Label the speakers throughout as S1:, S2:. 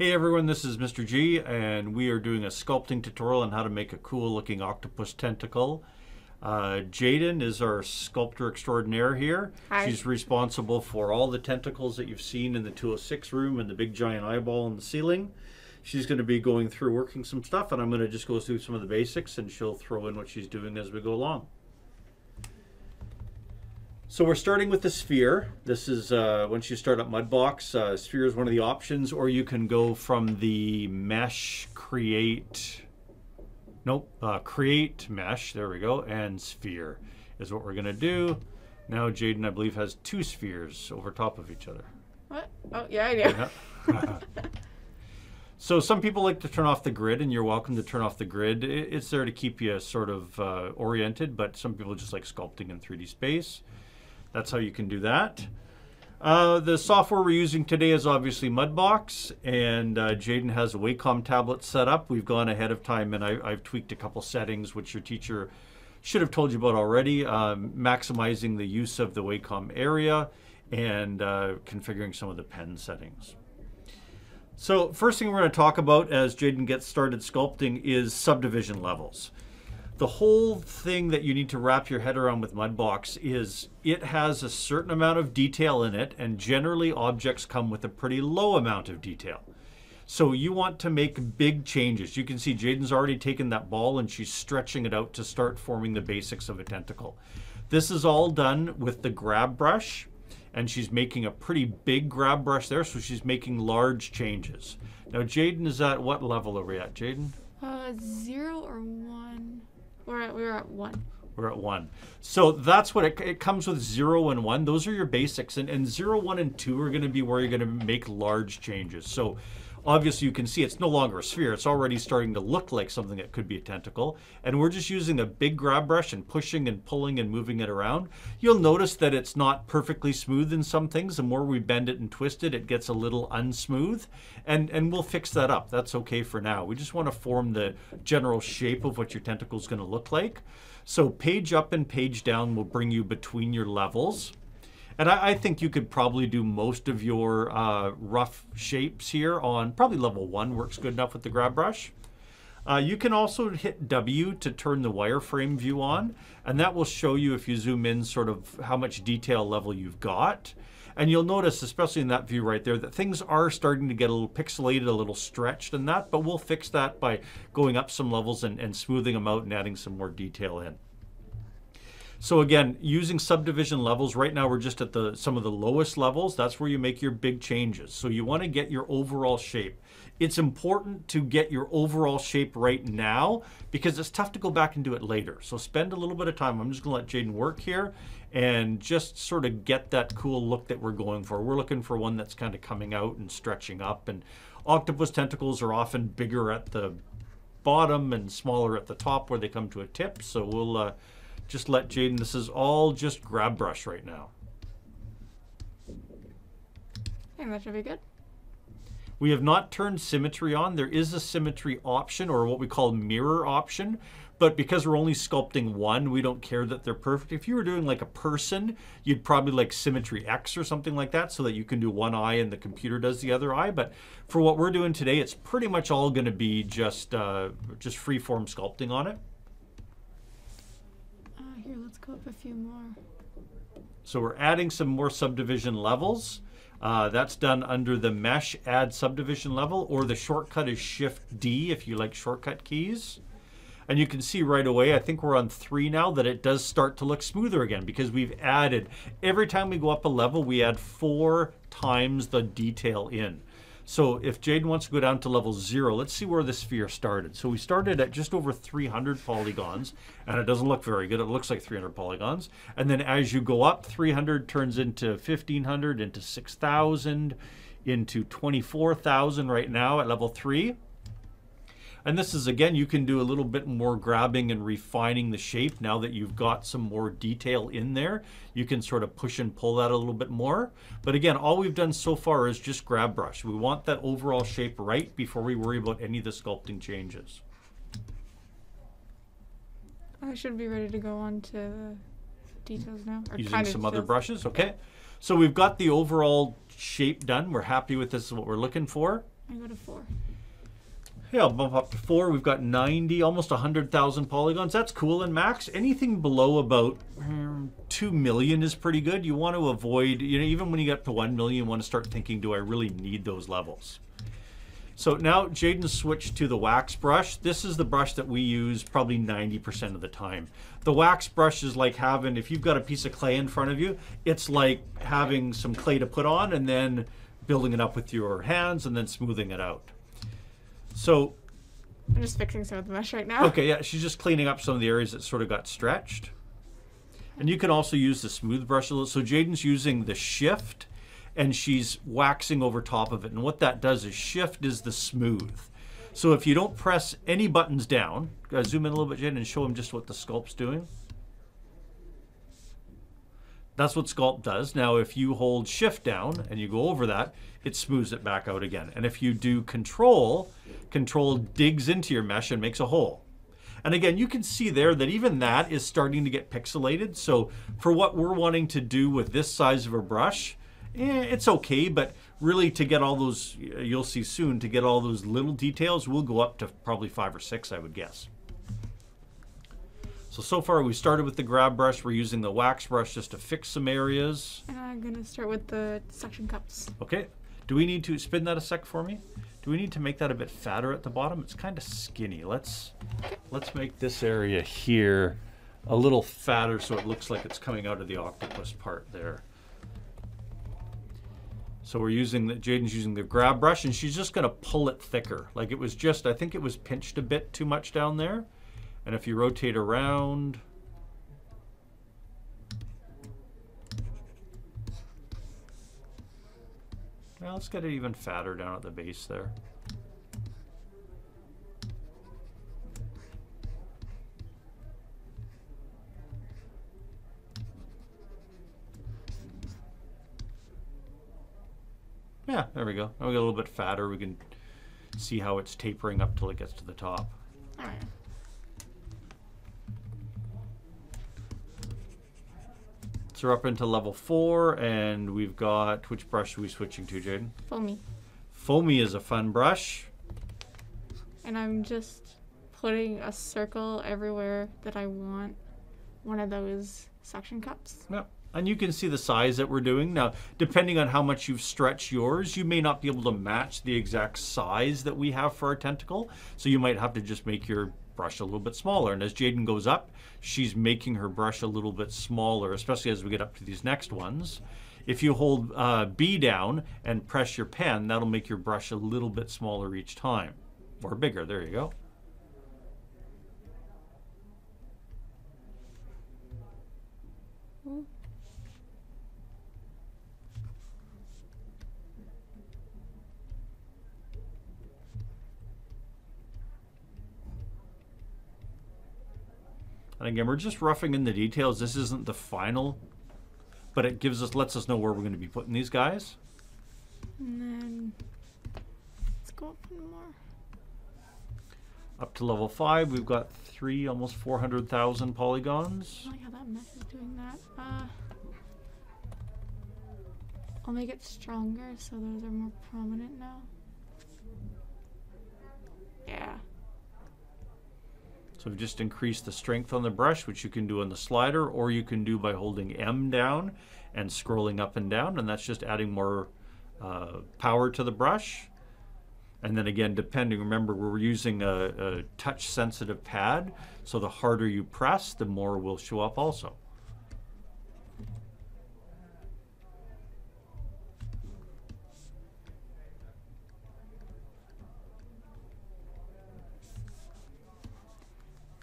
S1: Hey everyone, this is Mr. G, and we are doing a sculpting tutorial on how to make a cool looking octopus tentacle. Jaden is our sculptor extraordinaire here.
S2: Hi.
S1: She's responsible for all the tentacles that you've seen in the 206 room and the big giant eyeball in the ceiling. She's going to be going through working some stuff, and I'm going to just go through some of the basics, and she'll throw in what she's doing as we go along. So we're starting with the sphere. This is once you start up Mudbox, sphere is one of the options, or you can go from the mesh create mesh, there we go, and sphere is what we're gonna do. Now Jaden, I believe, has two spheres over top of each other.
S2: What? Oh, yeah, I do.
S1: Yeah. So some people like to turn off the grid, and you're welcome to turn off the grid. It's there to keep you sort of oriented, but some people just like sculpting in 3D space. That's how you can do that. The software we're using today is obviously Mudbox, and Jaden has a Wacom tablet set up. We've gone ahead of time, and I've tweaked a couple settings, which your teacher should have told you about already, maximizing the use of the Wacom area and configuring some of the pen settings. So first thing we're going to talk about as Jaden gets started sculpting is subdivision levels. The whole thing that you need to wrap your head around with Mudbox is it has a certain amount of detail in it, and generally objects come with a pretty low amount of detail. So you want to make big changes. You can see Jaden's already taken that ball and she's stretching it out to start forming the basics of a tentacle. This is all done with the grab brush, and she's making a pretty big grab brush there, so she's making large changes. Now Jaden is at what level are we at, Jaden?
S2: 0 or 1. We're at 1.
S1: We're at 1. So that's what it comes with, 0 and 1. Those are your basics. And 0, 1, and 2 are going to be where you're going to make large changes. So obviously you can see it's no longer a sphere. It's already starting to look like something that could be a tentacle. And we're just using a big grab brush and pushing and pulling and moving it around. You'll notice that it's not perfectly smooth in some things. The more we bend it and twist it, it gets a little unsmooth. And we'll fix that up. That's okay for now. We just want to form the general shape of what your tentacle is going to look like. So page up and page down will bring you between your levels. And I think you could probably do most of your rough shapes here on probably level 1 works good enough with the grab brush. You can also hit W to turn the wireframe view on, and that will show you, if you zoom in, sort of how much detail level you've got. And you'll notice, especially in that view right there, that things are starting to get a little pixelated, a little stretched and that, but we'll fix that by going up some levels and smoothing them out and adding some more detail in. So again, using subdivision levels, right now we're just at some of the lowest levels. That's where you make your big changes. So you want to get your overall shape. It's important to get your overall shape right now because it's tough to go back and do it later. So spend a little bit of time. I'm just going to let Jaden work here and just sort of get that cool look that we're going for. We're looking for one that's kind of coming out and stretching up. And octopus tentacles are often bigger at the bottom and smaller at the top where they come to a tip. So we'll just let Jaden, this is all just grab brush right now.
S2: I think that should be good.
S1: We have not turned symmetry on. There is a symmetry option, or what we call mirror option, but because we're only sculpting one, we don't care that they're perfect. If you were doing like a person, you'd probably like symmetry X or something like that, so that you can do one eye and the computer does the other eye. But for what we're doing today, it's pretty much all going to be just free-form sculpting on it.
S2: Here, let's go up a few more.
S1: So we're adding some more subdivision levels. That's done under the mesh add subdivision level, or the shortcut is Shift D if you like shortcut keys. And you can see right away, I think we're on 3 now, that it does start to look smoother again because we've added, every time we go up a level, we add 4 times the detail in. So if Jaden wants to go down to level 0, let's see where the sphere started. So we started at just over 300 polygons, and it doesn't look very good. It looks like 300 polygons. And then as you go up, 300 turns into 1,500, into 6,000, into 24,000 right now at level 3. And this is, again, you can do a little bit more grabbing and refining the shape now that you've got some more detail in there. You can sort of push and pull that a little bit more. But again, all we've done so far is just grab brush. We want that overall shape right before we worry about any of the sculpting changes.
S2: I should be ready to go on to the details now. Or
S1: Using
S2: kind
S1: some
S2: of
S1: other brushes, okay. So we've got the overall shape done. We're happy with this, is what we're looking for.
S2: I go to 4.
S1: Yeah, I'll bump up to 4. We've got 90, almost 100,000 polygons. That's cool. And max, anything below about 2 million is pretty good. You want to avoid, you know, even when you get to 1 million, you want to start thinking, do I really need those levels? So now Jaden's switched to the wax brush. This is the brush that we use probably 90% of the time. The wax brush is like having, if you've got a piece of clay in front of you, it's like having some clay to put on and then building it up with your hands and then smoothing it out. So
S2: I'm just fixing some of the mesh right now.
S1: okay, yeah, she's just cleaning up some of the areas that sort of got stretched. And you can also use the smooth brush a little. So Jaden's using the shift and she's waxing over top of it. And what that does is shift is the smooth. So if you don't press any buttons down, zoom in a little bit, Jaden, and show him just what the sculpt's doing. That's what sculpt does. Now, if you hold shift down and you go over that, it smooths it back out again. And if you do control digs into your mesh and makes a hole. And again, you can see there that even that is starting to get pixelated. So for what we're wanting to do with this size of a brush, it's okay, but really to get all those, you'll see soon, to get all those little details, we'll go up to probably 5 or 6, I would guess. So far we started with the grab brush. We're using the wax brush just to fix some areas.
S2: And I'm going to start with the suction cups.
S1: Okay. Do we need to spin that a sec for me? Do we need to make that a bit fatter at the bottom? It's kind of skinny. Let's make this area here a little fatter so it looks like it's coming out of the octopus part there. So we're using Jaden's using the grab brush and she's just going to pull it thicker. Like it was just, I think it was pinched a bit too much down there. And if you rotate around, well, let's get it even fatter down at the base there. Yeah, there we go. Now we get a little bit fatter. We can see how it's tapering up till it gets to the top.
S2: All right.
S1: So we're up into level 4, and we've got, which brush are we switching to, Jaden?
S2: Foamy.
S1: Foamy is a fun brush.
S2: And I'm just putting a circle everywhere that I want one of those suction cups.
S1: Yep. And you can see the size that we're doing. Now, depending on how much you've stretched yours, you may not be able to match the exact size that we have for our tentacle. So you might have to just make your brush a little bit smaller. And as Jaden goes up, she's making her brush a little bit smaller, especially as we get up to these next ones. If you hold B down and press your pen, that'll make your brush a little bit smaller each time. Or bigger, there you go.
S2: Ooh.
S1: And again, we're just roughing in the details. This isn't the final, but it lets us know where we're going to be putting these guys.
S2: And then let's go up one more.
S1: Up to level 5, we've got almost 400,000 polygons.
S2: I like how that mesh is doing that. I'll make it stronger so those are more prominent now. Yeah.
S1: So we've just increased the strength on the brush, which you can do on the slider, or you can do by holding M down and scrolling up and down, and that's just adding more power to the brush. And then again, depending, remember we're using a touch-sensitive pad, so the harder you press, the more will show up also.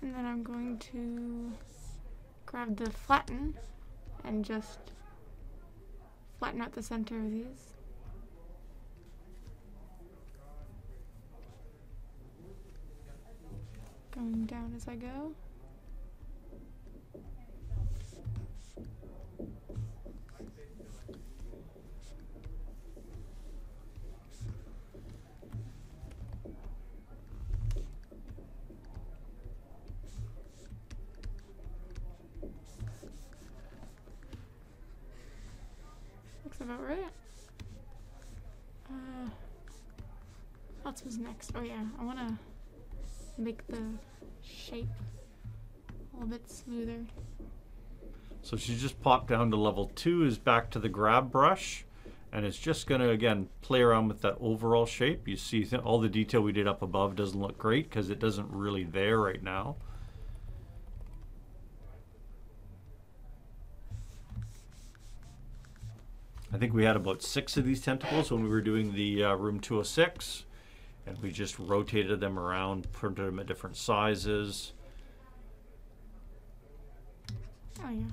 S2: And then I'm going to grab the flatten and just flatten out the center of these. Going down as I go. Looks about right. else was next? Oh yeah, I want to make the shape a little bit smoother.
S1: So she's just popped down to level 2, is back to the grab brush, and it's just going to, again, play around with that overall shape. You see all the detail we did up above doesn't look great because it doesn't really there right now. I think we had about 6 of these tentacles when we were doing the room 206, and we just rotated them around, printed them at different sizes.
S2: Oh yeah.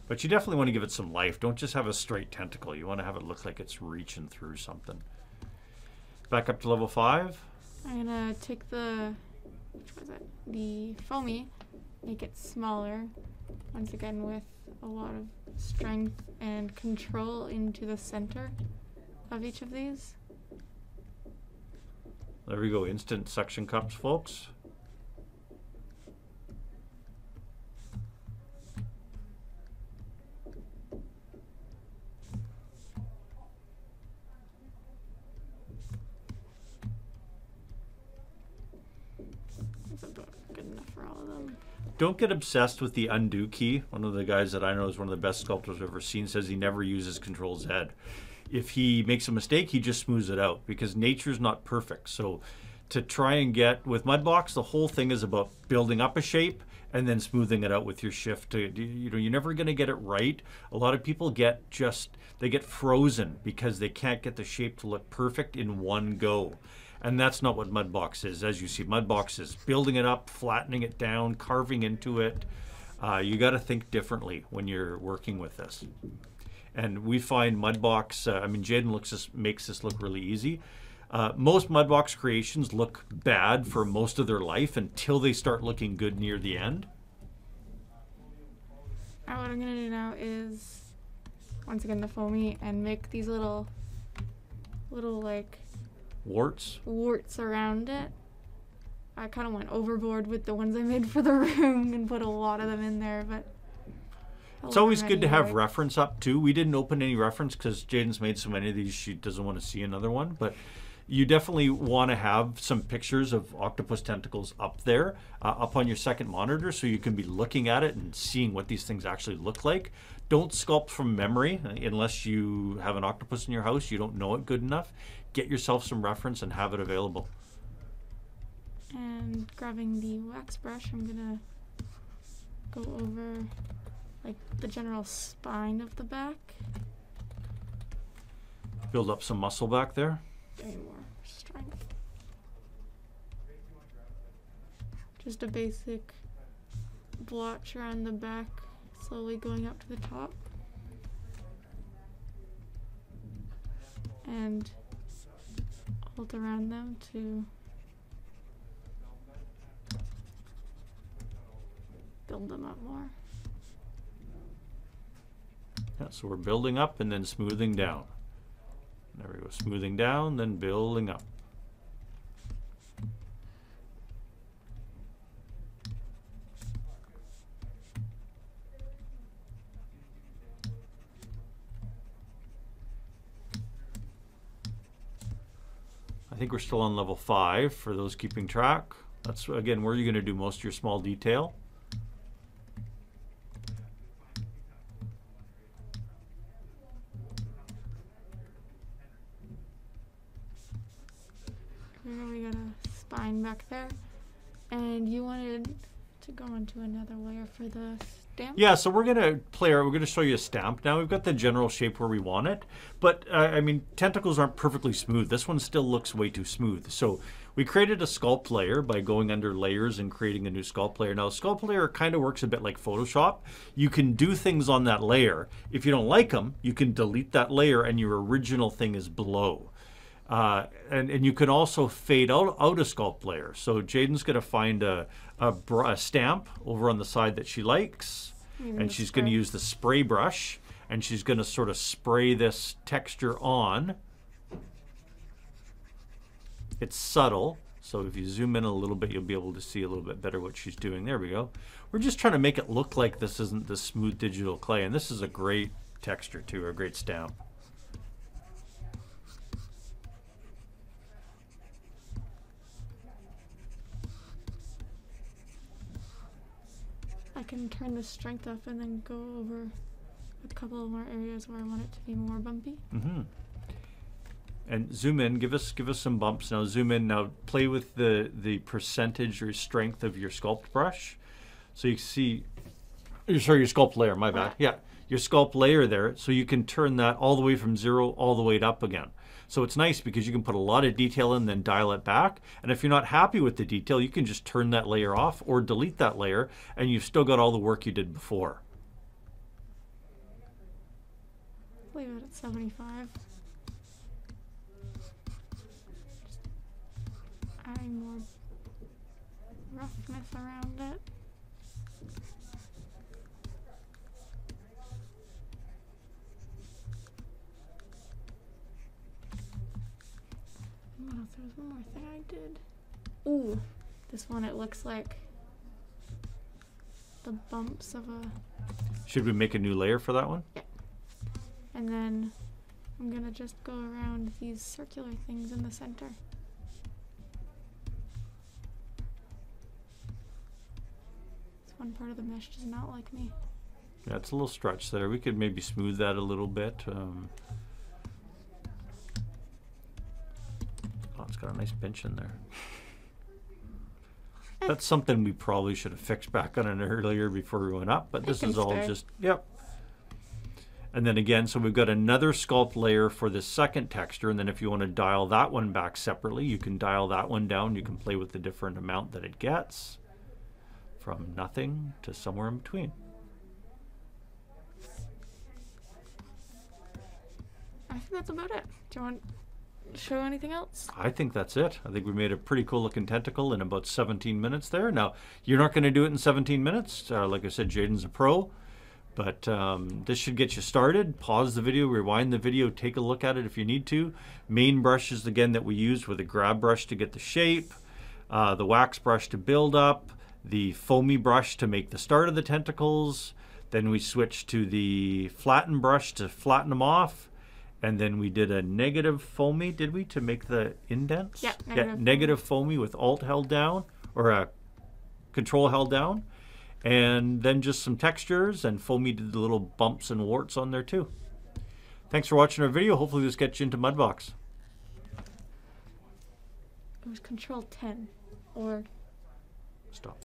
S1: But you definitely want to give it some life. Don't just have a straight tentacle. You want to have it look like it's reaching through something. Back up to level 5.
S2: I'm gonna take the, which was it? The foamy, make it smaller. Once again with a lot of strength and control into the center of each of these.
S1: There we go, instant suction cups, folks.
S2: That's about good enough for all of them.
S1: Don't get obsessed with the undo key. One of the guys that I know is one of the best sculptors I've ever seen says he never uses Control Z. If he makes a mistake, he just smooths it out because nature's not perfect. So to try and get, with Mudbox, the whole thing is about building up a shape and then smoothing it out with your shift. You're never going to get it right. A lot of people get frozen because they can't get the shape to look perfect in one go. And that's not what Mudbox is. As you see, Mudbox is building it up, flattening it down, carving into it. You got to think differently when you're working with this. And we find Mudbox, I mean, Jaden makes this look really easy. Most Mudbox creations look bad for most of their life until they start looking good near the end.
S2: What I'm going to do now is, once again, the foamy and make these little like warts around it. I kind of went overboard with the ones I made for the room and put a lot of them in there, but
S1: it's always good to have reference up too. We didn't open any reference because Jaden's made so many of these she doesn't want to see another one, but you definitely want to have some pictures of octopus tentacles up there, up on your second monitor, so you can be looking at it and seeing what these things actually look like. Don't sculpt from memory unless you have an octopus in your house. You don't know it good enough. Get yourself some reference and have it available.
S2: And grabbing the wax brush, I'm gonna go over like the general spine of the back.
S1: Build up some muscle back there.
S2: Any more strength. Just a basic blotch around the back, slowly going up to the top. And hold around them to build them up more.
S1: Yeah, so we're building up and then smoothing down. There we go, smoothing down, then building up. I think we're still on level 5 for those keeping track. That's, again, where you're going to do most of your small detail.
S2: We got a spine back there, and you wanted to go into another layer for the stamp?
S1: Yeah, so we're going to show you a stamp now. We've got the general shape where we want it, but I mean, tentacles aren't perfectly smooth. This one still looks way too smooth. So we created a sculpt layer by going under layers and creating a new sculpt layer. Now, sculpt layer kind of works a bit like Photoshop. You can do things on that layer. If you don't like them, you can delete that layer and your original thing is below. And you can also fade out a sculpt layer. So Jaden's going to find a stamp over on the side that she likes, and she's going to use the spray brush, and she's going to sort of spray this texture on. It's subtle, so if you zoom in a little bit, you'll be able to see a little bit better what she's doing. There we go. We're just trying to make it look like this isn't the smooth digital clay, and this is a great texture too, a great stamp.
S2: can turn the strength up and then go over a couple of more areas where I want it to be more bumpy.
S1: Mm-hmm. And zoom in, give us some bumps. Now zoom in, now play with the percentage or strength of your sculpt brush. So you see, sorry, your sculpt layer, my bad. Yeah, your sculpt layer there, so you can turn that all the way from 0 all the way up again. So it's nice because you can put a lot of detail in, then dial it back. And if you're not happy with the detail, you can just turn that layer off or delete that layer, and you've still got all the work you did before.
S2: Leave it at 75. Adding more roughness around it. What else? There was one more thing I did. Ooh, this one, it looks like the bumps of a...
S1: Should we make a new layer for that one?
S2: Yeah. And then I'm gonna just go around these circular things in the center. One part of the mesh does not like me.
S1: Yeah, it's a little stretch there. We could maybe smooth that a little bit. Oh, it's got a nice pinch in there. That's something we probably should have fixed back on it earlier before we went up, but this is all just, yep. And then again, so we've got another sculpt layer for the second texture, and then if you want to dial that one back separately, you can dial that one down. You can play with the different amount that it gets, from nothing to somewhere in between.
S2: I think that's about it. Do you want to show anything else?
S1: I think that's it. I think we made a pretty cool looking tentacle in about 17 minutes there. Now, you're not going to do it in 17 minutes. Like I said, Jaden's a pro. But this should get you started. Pause the video, rewind the video, take a look at it if you need to. Main brushes, again, that we use with a grab brush to get the shape, the wax brush to build up, the foamy brush to make the start of the tentacles. Then we switched to the flatten brush to flatten them off. And then we did a negative foamy, did we, to make the indents?
S2: Yeah,
S1: negative foamy with Alt held down, or Control held down. And then just some textures, and foamy did the little bumps and warts on there too. Thanks for watching our video. Hopefully this gets you into Mudbox.
S2: It was Control 10, or...
S1: Stop.